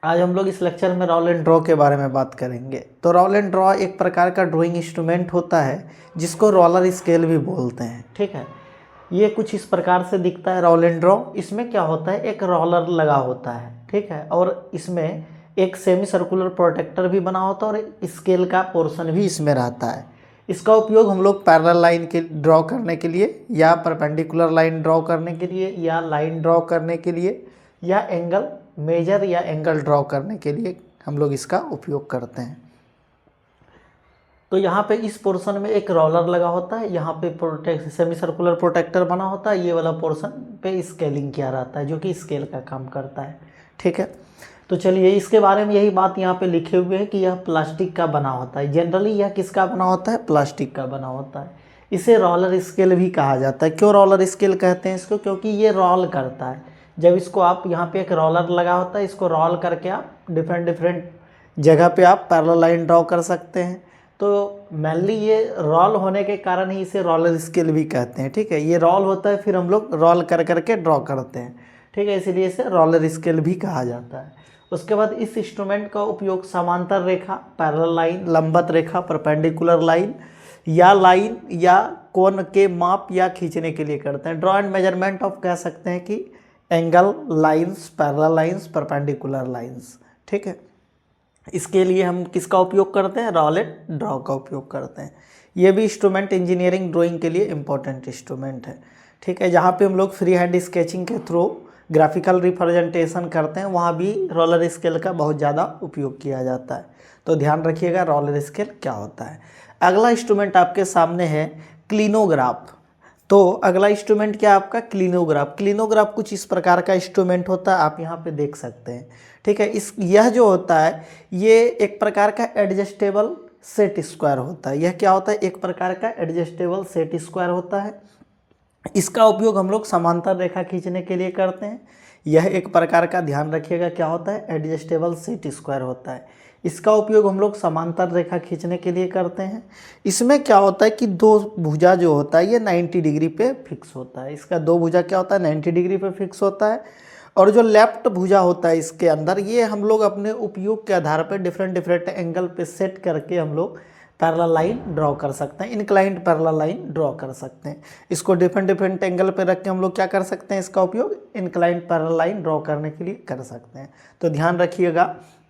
आज हम लोग इस लेक्चर में रोल एंड ड्रॉ के बारे में बात करेंगे। तो रोल एंड ड्रॉ एक प्रकार का ड्राइंग इंस्ट्रूमेंट होता है जिसको रोलर स्केल भी बोलते हैं। ठीक है, ये कुछ इस प्रकार से दिखता है रोल एंड ड्रॉ। इसमें क्या होता है, एक रोलर लगा होता है, ठीक है, और इसमें एक सेमी सर्कुलर प्रोटेक्टर भी बना होता है और एक स्केल का पोर्शन भी इसमें रहता है। इसका उपयोग हम लोग पैरेलल लाइन के ड्रॉ करने के लिए, या परपेंडिकुलर लाइन ड्रॉ करने के लिए, या लाइन ड्रॉ करने के लिए, या एंगल मेजर या एंगल ड्रॉ करने के लिए हम लोग इसका उपयोग करते हैं। तो यहाँ पे इस पोर्शन में एक रोलर लगा होता है, यहाँ पे सेमी सर्कुलर प्रोटेक्टर बना होता है, ये वाला पोर्शन पे स्केलिंग किया रहता है जो कि स्केल का काम करता है। ठीक है, तो चलिए इसके बारे में यही बात यहाँ पे लिखे हुए हैं कि यह प्लास्टिक का बना होता है। जनरली यह किसका बना होता है, प्लास्टिक का बना होता है। इसे रोलर स्केल भी कहा जाता है। क्यों रोलर स्केल कहते हैं इसको, क्योंकि ये रोल करता है। जब इसको आप यहाँ पे एक रोलर लगा होता है, इसको रोल करके आप डिफरेंट जगह पे आप पैरेलल लाइन ड्रॉ कर सकते हैं। तो मेनली ये रोल होने के कारण ही इसे रोलर स्केल भी कहते हैं। ठीक है, ये रोल होता है फिर हम लोग रोल कर करके ड्रॉ करते हैं। ठीक है, इसलिए इसे रोलर स्केल भी कहा जाता है। उसके बाद इस इंस्ट्रूमेंट का उपयोग समांतर रेखा, पैरेलल लाइन, लंबवत रेखा, परपेंडिकुलर लाइन या कोण के माप या खींचने के लिए करते हैं। ड्रॉ एंड मेजरमेंट ऑफ कह सकते हैं कि angle lines, parallel lines, perpendicular lines. ठीक है, इसके लिए हम किसका उपयोग करते हैं, रोल एंड ड्रॉ का उपयोग करते हैं। ये भी इंस्ट्रूमेंट इंजीनियरिंग ड्राइंग के लिए इम्पोर्टेंट इंस्ट्रूमेंट है। ठीक है, जहाँ पे हम लोग फ्री हैंड स्केचिंग के थ्रू ग्राफिकल रिप्रेजेंटेशन करते हैं, वहाँ भी रोलर स्केल का बहुत ज़्यादा उपयोग किया जाता है। तो ध्यान रखिएगा रोलर स्केल क्या होता है। अगला इंस्ट्रूमेंट आपके सामने है क्लिनोग्राफ। तो अगला इंस्ट्रूमेंट क्या है आपका, क्लिनोग्राफ। क्लिनोग्राफ कुछ इस प्रकार का इंस्ट्रूमेंट होता है, आप यहाँ पे देख सकते हैं। ठीक है, यह जो होता है ये एक प्रकार का एडजस्टेबल सेट स्क्वायर होता है। यह क्या होता है, एक प्रकार का एडजस्टेबल सेट स्क्वायर होता है। इसका उपयोग हम लोग समांतर रेखा खींचने के लिए करते हैं। यह एक प्रकार का, ध्यान रखिएगा, क्या होता है, एडजस्टेबल सेट स्क्वायर होता है। इसका उपयोग हम लोग समांतर रेखा खींचने के लिए करते हैं। इसमें क्या होता है कि दो भुजा जो होता है ये 90 डिग्री पे फिक्स होता है। इसका दो भुजा क्या होता है, 90 डिग्री पे फिक्स होता है। और जो लेफ्ट भुजा होता है इसके अंदर, ये हम लोग अपने उपयोग के आधार पर डिफरेंट एंगल पे सेट करके हम लोग पैरेलल लाइन ड्रॉ कर सकते हैं, इंक्लाइंड पैरेलल लाइन ड्रॉ कर सकते हैं। इसको डिफरेंट एंगल पे रख के हम लोग क्या कर सकते हैं, इसका उपयोग इंक्लाइंड पैरेलल लाइन ड्रॉ करने के लिए कर सकते हैं। तो ध्यान रखिएगा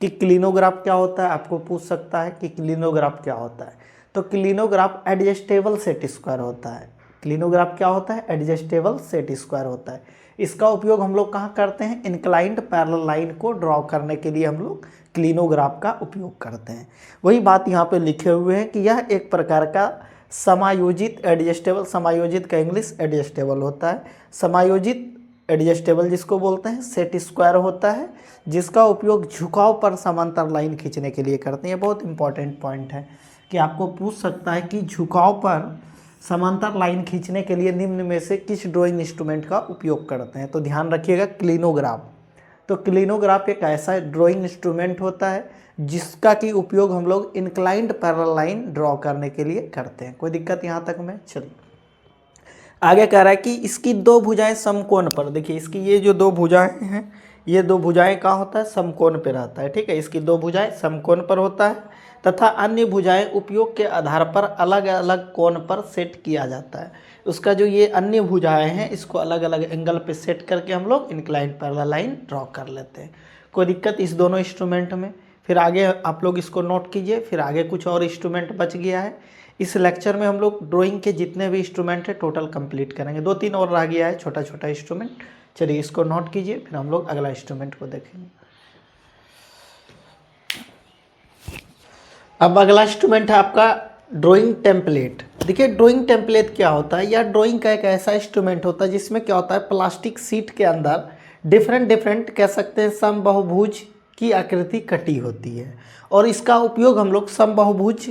कि क्लिनोग्राफ क्या होता है, आपको पूछ सकता है कि क्लिनोग्राफ क्या होता है। तो क्लिनोग्राफ एडजस्टेबल सेट स्क्वायर होता है। क्लिनोग्राफ क्या होता है, एडजस्टेबल सेट स्क्वायर होता है। इसका उपयोग हम लोग कहाँ करते हैं, इंक्लाइंड पैरेलल लाइन को ड्रॉ करने के लिए हम लोग क्लिनोग्राफ का उपयोग करते हैं। वही बात यहाँ पे लिखे हुए हैं कि यह एक प्रकार का समायोजित एडजस्टेबल, समायोजित का इंग्लिश एडजस्टेबल होता है। समायोजित एडजस्टेबल जिसको बोलते हैं सेट स्क्वायर होता है, जिसका उपयोग झुकाव पर समांतर लाइन खींचने के लिए करते हैं। ये बहुत इंपॉर्टेंट पॉइंट है कि आपको पूछ सकता है कि झुकाव पर समांतर लाइन खींचने के लिए निम्न में से किस ड्राइंग इंस्ट्रूमेंट का उपयोग करते हैं। तो ध्यान रखिएगा क्लिनोग्राफ। तो क्लिनोग्राफ एक ऐसा ड्राइंग इंस्ट्रूमेंट होता है जिसका की उपयोग हम लोग इंक्लाइंड पैरेलल लाइन ड्रॉ करने के लिए करते हैं। कोई दिक्कत यहाँ तक में, चलिए आगे कह रहा है कि इसकी दो भुजाएं समकोण पर, देखिए इसकी ये जो दो भुजाएं हैं, ये दो भुजाएं कहाँ होता है, समकोण पे रहता है। ठीक है, इसकी दो भुजाएं समकोण पर होता है तथा अन्य भुजाएं उपयोग के आधार पर अलग अलग कोण पर सेट किया जाता है। उसका जो ये अन्य भुजाएं हैं इसको अलग अलग एंगल पे सेट करके हम लोग इंक्लाइंड पैरेलल लाइन ड्रॉ कर लेते हैं। कोई दिक्कत इस दोनों इंस्ट्रूमेंट में। फिर आगे आप लोग इसको नोट कीजिए, फिर आगे कुछ और इंस्ट्रूमेंट बच गया है। इस लेक्चर में हम लोग ड्राइंग के जितने भी इंस्ट्रूमेंट है टोटल कंप्लीट करेंगे। 2-3 और रह गया है छोटा छोटा इंस्ट्रूमेंट। चलिए इसको नोट कीजिए, फिर हम लोग अगला इंस्ट्रूमेंट को देखेंगे। अब अगला इंस्ट्रूमेंट है आपका ड्राइंग टेम्पलेट। देखिए ड्राइंग टेम्पलेट क्या होता है, यह ड्राइंग का एक ऐसा इंस्ट्रूमेंट होता है जिसमें क्या होता है, प्लास्टिक शीट के अंदर डिफरेंट कह सकते हैं समबाहुभुज की आकृति कटी होती है और इसका उपयोग हम लोग समबाहुभुज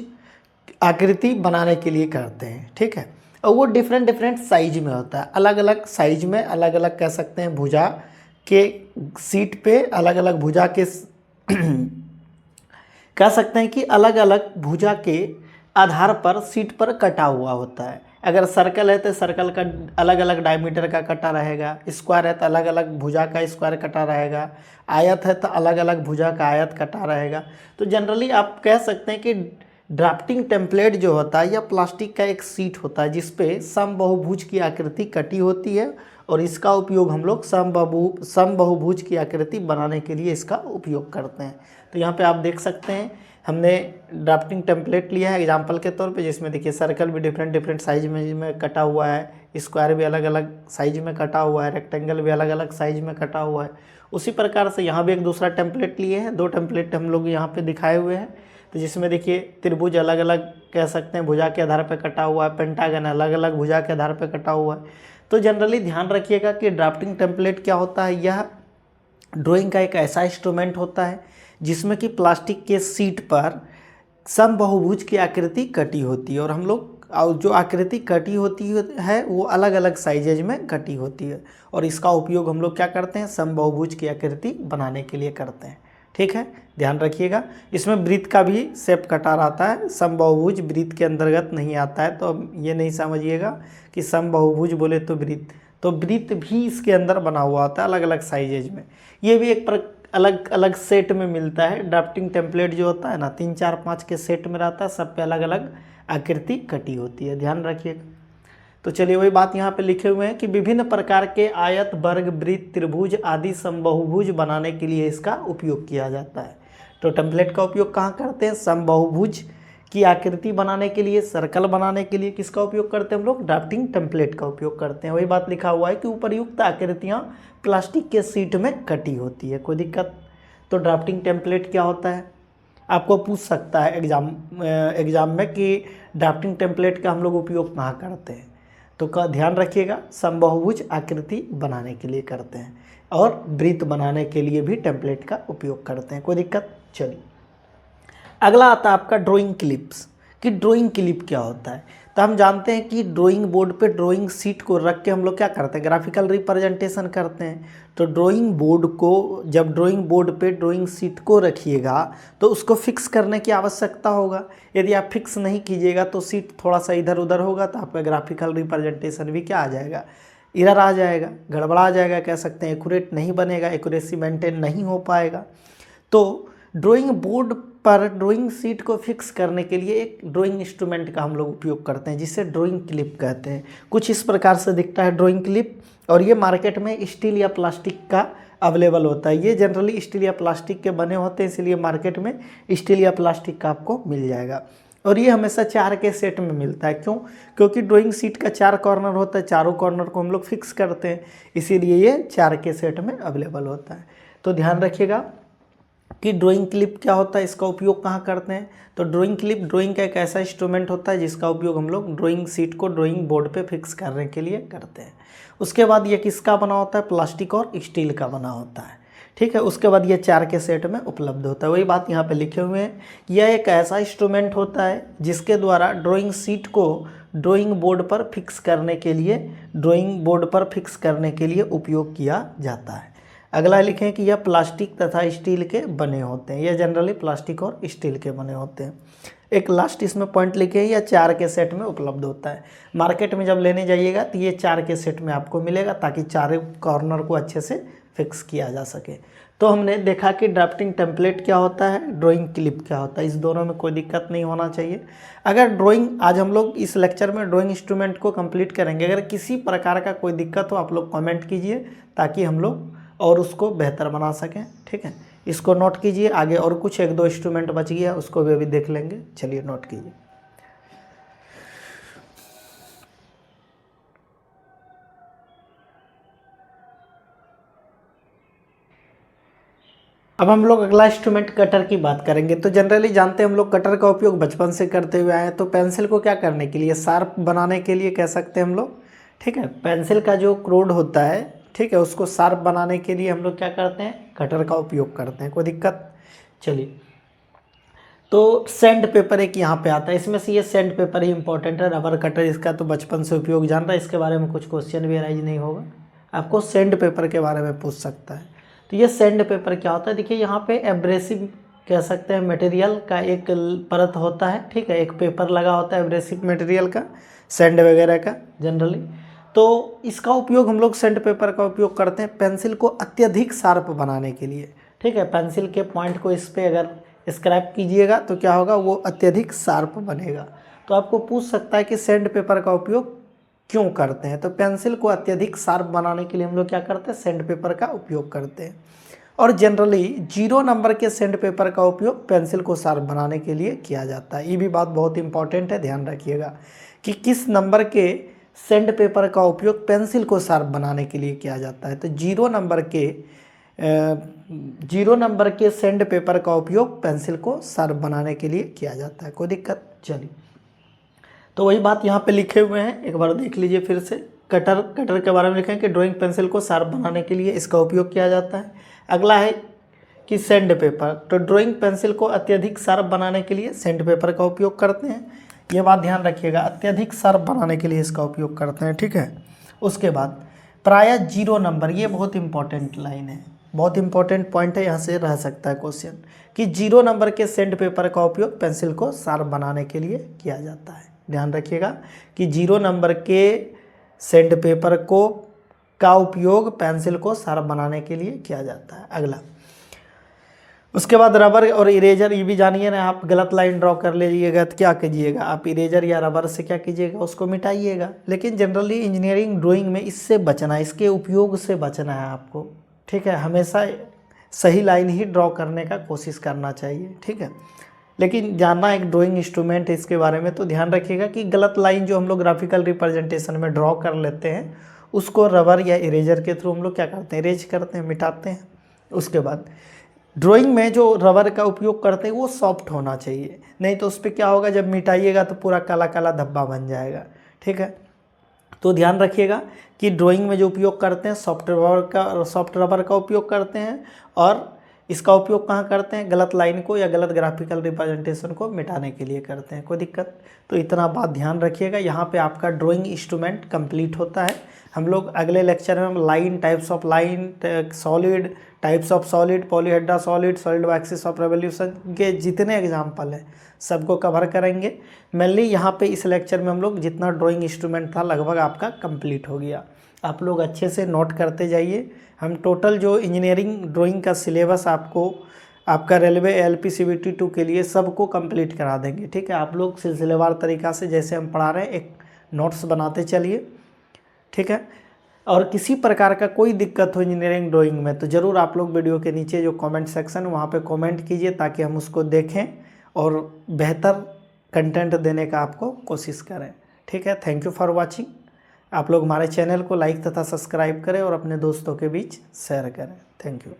आकृति बनाने के लिए करते हैं। ठीक है, और वो डिफरेंट साइज में होता है, अलग अलग साइज में, अलग अलग कह सकते हैं भुजा के सीट पे, अलग अलग भुजा के कह सकते हैं कि अलग अलग भुजा के आधार पर सीट पर कटा हुआ होता है। अगर सर्कल है तो सर्कल का अलग अलग डायमीटर का कटा रहेगा, स्क्वायर है तो अलग अलग भुजा का स्क्वायर कटा रहेगा, आयत है तो अलग अलग भुजा का आयत कटा रहेगा। तो जनरली आप कह सकते हैं कि ड्राफ्टिंग टेम्पलेट जो होता है यह प्लास्टिक का एक सीट होता है जिस पे समबाहुभुज की आकृति कटी होती है और इसका उपयोग हम लोग समबाहुभुज की आकृति बनाने के लिए इसका उपयोग करते हैं। तो यहाँ पे आप देख सकते हैं हमने ड्राफ्टिंग टेम्पलेट लिया है एग्जाम्पल के तौर पे, जिसमें देखिए सर्कल भी डिफरेंट साइज में कटा हुआ है, स्क्वायर भी अलग अलग साइज में कटा हुआ है, रेक्टेंगल भी अलग अलग साइज में कटा हुआ है। उसी प्रकार से यहाँ भी एक दूसरा टेम्पलेट लिए हैं, 2 टेम्पलेट हम लोग यहाँ पे दिखाए हुए हैं। तो जिसमें देखिए त्रिभुज अलग अलग कह सकते हैं भुजा के आधार पर कटा हुआ है, पेंटागन अलग अलग भुजा के आधार पर कटा हुआ है। तो जनरली ध्यान रखिएगा कि ड्राफ्टिंग टेम्पलेट क्या होता है, यह ड्राइंग का एक ऐसा इंस्ट्रूमेंट होता है जिसमें कि प्लास्टिक के सीट पर समबाहुभुज की आकृति कटी होती है और हम लोग जो आकृति कटी होती है वो अलग अलग साइजेज में कटी होती है और इसका उपयोग हम लोग क्या करते हैं, समबाहुभुज की आकृति बनाने के लिए करते हैं। ठीक है, ध्यान रखिएगा। इसमें वृत्त का भी शेप कटा रहता है, समबाहुभुज वृत्त के अंतर्गत नहीं आता है। तो ये नहीं समझिएगा कि समबाहुभुज बोले तो वृत्त भी इसके अंदर बना हुआ होता है अलग अलग साइजेज में। ये भी एक अलग अलग सेट में मिलता है। ड्राफ्टिंग टेम्पलेट जो होता है ना 3, 4, 5 के सेट में रहता है, सब पे अलग अलग आकृति कटी होती है, ध्यान रखिएगा। तो चलिए वही बात यहाँ पे लिखे हुए हैं कि विभिन्न प्रकार के आयत, वर्ग, वृत्त, त्रिभुज आदि समबाहुभुज बनाने के लिए इसका उपयोग किया जाता है। तो टेम्पलेट का उपयोग कहाँ करते हैं, समबाहुभुज की आकृति बनाने के लिए, सर्कल बनाने के लिए किसका उपयोग करते हैं हम लोग, ड्राफ्टिंग टेम्पलेट का उपयोग करते हैं। वही बात लिखा हुआ है कि उपर्युक्त आकृतियाँ प्लास्टिक के सीट में कटी होती है, कोई दिक्कत। तो ड्राफ्टिंग टेम्पलेट क्या होता है, आपको पूछ सकता है एग्जाम में कि ड्राफ्टिंग टेम्पलेट का हम लोग उपयोग कहाँ करते हैं। तो का ध्यान रखिएगा, समबाहुभुज आकृति बनाने के लिए करते हैं और वृत्त बनाने के लिए भी टेम्पलेट का उपयोग करते हैं, कोई दिक्कत। चलिए अगला आता है आपका ड्राइंग क्लिप्स, कि ड्राइंग क्लिप क्या होता है। तो हम जानते हैं कि ड्राइंग बोर्ड पे ड्राइंग शीट को रख के हम लोग क्या करते हैं, ग्राफिकल रिप्रेजेंटेशन करते हैं। तो ड्राइंग बोर्ड को जब ड्राइंग बोर्ड पे ड्राइंग शीट को रखिएगा तो उसको फिक्स करने की आवश्यकता होगा। यदि आप फिक्स नहीं कीजिएगा तो शीट थोड़ा सा इधर उधर होगा तो आपका ग्राफिकल रिप्रेजेंटेशन भी क्या आ जाएगा, एरर आ जाएगा, गड़बड़ा जाएगा, कह सकते हैं एक्यूरेट नहीं बनेगा, एक्यूरेसी मेंटेन नहीं हो पाएगा। तो ड्राइंग बोर्ड पर ड्राइंग शीट को फिक्स करने के लिए एक ड्राइंग इंस्ट्रूमेंट का हम लोग उपयोग करते हैं जिसे ड्राइंग क्लिप कहते हैं। कुछ इस प्रकार से दिखता है ड्राइंग क्लिप और ये मार्केट में स्टील या प्लास्टिक का अवेलेबल होता है। ये जनरली स्टील या प्लास्टिक के बने होते हैं, इसलिए मार्केट में स्टील या प्लास्टिक का आपको मिल जाएगा। और ये हमेशा 4 के सेट में मिलता है। क्यों? क्योंकि ड्राइंग शीट का 4 कॉर्नर होता है, चारों कॉर्नर को हम लोग फिक्स करते हैं, इसीलिए ये 4 के सेट में अवेलेबल होता है। तो ध्यान रखिएगा कि ड्राइंग क्लिप क्या होता है, इसका उपयोग कहाँ करते हैं। तो ड्राइंग क्लिप ड्राइंग का एक ऐसा इंस्ट्रूमेंट होता है जिसका उपयोग हम लोग ड्राइंग शीट को ड्राइंग बोर्ड पे फिक्स करने के लिए करते हैं। उसके बाद ये किसका बना होता है, प्लास्टिक और स्टील का बना होता है। ठीक है, उसके बाद ये 4 के सेट में उपलब्ध होता है। वही बात यहाँ पे लिखे हुए हैं, यह एक ऐसा इंस्ट्रूमेंट होता है जिसके द्वारा ड्राइंग शीट को ड्राइंग बोर्ड पर फिक्स करने के लिए उपयोग किया जाता है। अगला लिखें कि यह प्लास्टिक तथा स्टील के बने होते हैं। यह जनरली प्लास्टिक और स्टील के बने होते हैं। एक लास्ट इसमें पॉइंट लिखे, यह 4 के सेट में उपलब्ध होता है। मार्केट में जब लेने जाइएगा तो ये 4 के सेट में आपको मिलेगा ताकि 4 कॉर्नर को अच्छे से फिक्स किया जा सके। तो हमने देखा कि ड्राफ्टिंग टेम्पलेट क्या होता है, ड्राइंग क्लिप क्या होता है, इस दोनों में कोई दिक्कत नहीं होना चाहिए। अगर ड्राइंग आज हम लोग इस लेक्चर में ड्राइंग इंस्ट्रूमेंट को कंप्लीट करेंगे, अगर किसी प्रकार का कोई दिक्कत हो आप लोग कमेंट कीजिए ताकि हम लोग और उसको बेहतर बना सकें। ठीक है, इसको नोट कीजिए। आगे और कुछ 1-2 इंस्ट्रूमेंट बच गया, उसको भी अभी देख लेंगे। चलिए नोट कीजिए। अब हम लोग अगला इंस्ट्रूमेंट कटर की बात करेंगे। तो जनरली जानते हैं हम लोग कटर का उपयोग बचपन से करते हुए आए हैं। तो पेंसिल को क्या करने के लिए, शार्प बनाने के लिए कह सकते हैं हम लोग। ठीक है, पेंसिल का जो क्रोड होता है, ठीक है, उसको शार्प बनाने के लिए हम लोग क्या करते हैं, कटर का उपयोग करते हैं, कोई दिक्कत। चलिए, तो सैंड पेपर एक यहाँ पे आता है, इसमें से ये सैंड पेपर ही इंपॉर्टेंट है। रबर कटर इसका तो बचपन से उपयोग जान रहा है, इसके बारे में कुछ क्वेश्चन भी राइज नहीं होगा, आपको सैंड पेपर के बारे में पूछ सकता है। तो ये सैंड पेपर क्या होता है, देखिए यहाँ पे एब्रेसिव कह सकते हैं मटेरियल का एक परत होता है। ठीक है, एक पेपर लगा होता है एब्रेसिव मटेरियल का, सैंड वगैरह का जनरली। तो इसका उपयोग हम लोग सैंड पेपर का उपयोग करते हैं पेंसिल को अत्यधिक शार्प बनाने के लिए। ठीक है, पेंसिल के पॉइंट को इस पर अगर स्क्रैप कीजिएगा तो क्या होगा, वो अत्यधिक शार्प बनेगा। तो आपको पूछ सकता है कि सैंड पेपर का उपयोग क्यों करते हैं। तो पेंसिल को अत्यधिक शार्प बनाने के लिए हम लोग क्या करते हैं, सैंड पेपर का उपयोग करते हैं। और जनरली 0 नंबर के सैंड पेपर का उपयोग पेंसिल को शार्प बनाने के लिए किया जाता है। ये भी बात बहुत इंपॉर्टेंट है, ध्यान रखिएगा कि किस नंबर के सैंड पेपर का उपयोग पेंसिल को शार्प बनाने के लिए किया जाता है। तो 0 नंबर के सैंड पेपर का उपयोग पेंसिल को शार्प बनाने के लिए किया जाता है। कोई दिक्कत? चलिए, तो वही बात यहाँ पे लिखे हुए हैं, एक बार देख लीजिए फिर से। कटर के बारे में लिखे हैं कि ड्राइंग पेंसिल को शार्प बनाने के लिए इसका उपयोग किया जाता है। अगला है कि सैंड पेपर, तो ड्राइंग पेंसिल को अत्यधिक शार्प बनाने के लिए सैंड पेपर का उपयोग करते हैं। ये बात ध्यान रखिएगा, अत्यधिक शार्प बनाने के लिए इसका उपयोग करते हैं। ठीक है, उसके बाद प्रायः 0 नंबर, ये बहुत इंपॉर्टेंट लाइन है, बहुत इंपॉर्टेंट पॉइंट है, यहाँ से रह सकता है क्वेश्चन, कि 0 नंबर के सैंड पेपर का उपयोग पेंसिल को शार्प बनाने के लिए किया जाता है। ध्यान रखिएगा कि 0 नंबर के सैंड पेपर का उपयोग पेंसिल को शार्प बनाने के लिए किया जाता है। अगला, उसके बाद रबर और इरेजर, ये भी जानिए ना। आप गलत लाइन ड्रॉ कर लीजिएगा तो क्या कीजिएगा, आप इरेजर या रबर से क्या कीजिएगा, उसको मिटाइएगा। लेकिन जनरली इंजीनियरिंग ड्राइंग में इससे बचना, इसके उपयोग से बचना है आपको। ठीक है, हमेशा सही लाइन ही ड्रॉ करने का कोशिश करना चाहिए। ठीक है, लेकिन जानना एक ड्राइंग इंस्ट्रूमेंट है इसके बारे में, तो ध्यान रखिएगा कि गलत लाइन जो हम लोग ग्राफिकल रिप्रेजेंटेशन में ड्रॉ कर लेते हैं उसको रबर या इरेजर के थ्रू हम लोग क्या करते हैं, इरेज करते हैं, मिटाते हैं। उसके बाद ड्राइंग में जो रबर का उपयोग करते हैं वो सॉफ्ट होना चाहिए, नहीं तो उस पर क्या होगा, जब मिटाइएगा तो पूरा काला काला धब्बा बन जाएगा। ठीक है, तो ध्यान रखिएगा कि ड्राइंग में जो उपयोग करते हैं सॉफ्ट रबर का उपयोग करते हैं, और इसका उपयोग कहाँ करते हैं, गलत लाइन को या गलत ग्राफिकल रिप्रेजेंटेशन को मिटाने के लिए करते हैं। कोई दिक्कत? तो इतना बात ध्यान रखिएगा। यहाँ पे आपका ड्राइंग इंस्ट्रूमेंट कंप्लीट होता है। हम लोग अगले लेक्चर में line, types of line, solid, types of solid, polyhedra solid, solid axis of revolution के जितने एग्जाम्पल हैं सबको कवर करेंगे। मेनली यहाँ पे इस लेक्चर में हम लोग जितना ड्राइंग इंस्ट्रूमेंट था लगभग आपका कंप्लीट हो गया। आप लोग अच्छे से नोट करते जाइए। हम टोटल जो इंजीनियरिंग ड्राइंग का सिलेबस आपका रेलवे LPCVT 2 के लिए सबको कंप्लीट करा देंगे। ठीक है, आप लोग सिलसिलेवार तरीक़ा से जैसे हम पढ़ा रहे हैं एक नोट्स बनाते चलिए। ठीक है, और किसी प्रकार का कोई दिक्कत हो इंजीनियरिंग ड्राइंग में तो ज़रूर आप लोग वीडियो के नीचे जो कमेंट सेक्शन वहाँ पे कमेंट कीजिए, ताकि हम उसको देखें और बेहतर कंटेंट देने का आपको कोशिश करें। ठीक है, थैंक यू फॉर वाचिंग। आप लोग हमारे चैनल को लाइक तथा सब्सक्राइब करें और अपने दोस्तों के बीच शेयर करें। Thank you.